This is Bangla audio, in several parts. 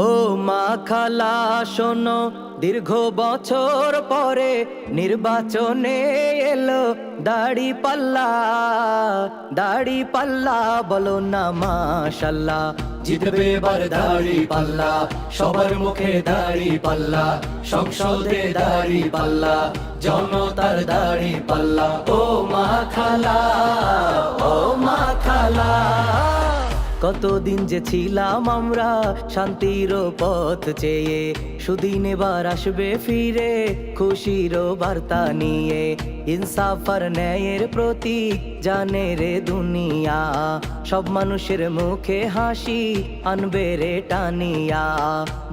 ও মা খালা শোনো, দীর্ঘ বছর পরে নির্বাচনে এলো দাড়ি পাল্লা। দাড়ি পাল্লা বলো না মাশাল্লাহ, জিতবে এবার দাড়ি পাল্লা, সবার মুখে দাড়ি পাল্লা, সংসদে দাড়ি পাল্লা, জনতার দাড়ি পাল্লা। ও মা খালা, ও মা খালা। কতদিন যে ছিলাম আমরা শান্তির পথ চেয়ে, সুদিন এবার আসবে ফিরে খুশির বার্তা নিয়ে। ইনসাফ আর ন্যায়ের প্রতীক জানে রে দুনিয়া, সব মানুষের মুখে হাসি আনবে রে টানিয়া।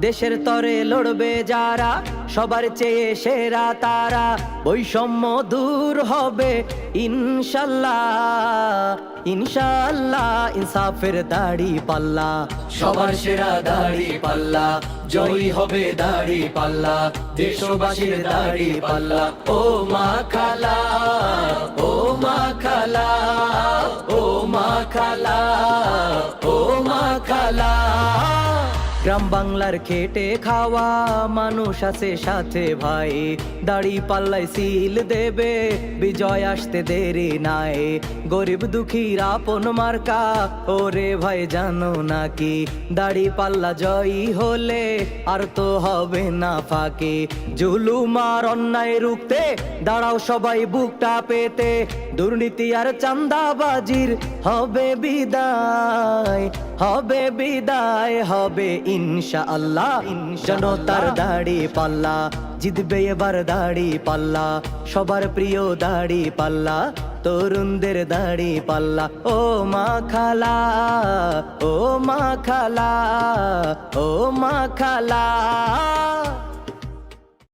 দেশের তরে লড়বে যারা, সবার চেয়ে সেরা তারা, বৈষম্য দূর হবে ইনশাল্লাহ। ইনশাআল্লাহ ইনসাফের দাড়ি পাল্লা, সবার সেরা দাড়ি পাল্লা, জয়ী হবে দাড়ি পাল্লা, দেশবাসীর দাড়ি পাল্লা। ও মা খালা, ও মা খালা, ও মা খালা, ও মা খালা। গ্রাম বাংলার খেটে খাওয়া মানুষ আছে সাথে ভাই, দাড়ি পাল্লাই সিল দেবে বিজয় আসতে দেরি নাই। গরিব দুঃখীর আপন মার্কা ওরে ভাই জানো নাকি, দাড়ি পাল্লা জয়ী হলে আর তো হবে না ফাঁকি। জুলুম আর অন্যায় রুখতে দাঁড়াও সবাই বুকটা পেতে, দুর্নীতি আর চাঁদাবাজির হবে বিদায়, হবে বিদায়, হবে ইনশাআল্লাহ। জনতার দাড়ি পাল্লা, জিতবে এবার দাড়ি পাল্লা, সবার প্রিয় দাড়ি পাল্লা, তরুণদের দাড়ি পাল্লা। ও মা খালা, ও মা খালা, ও মা খালা।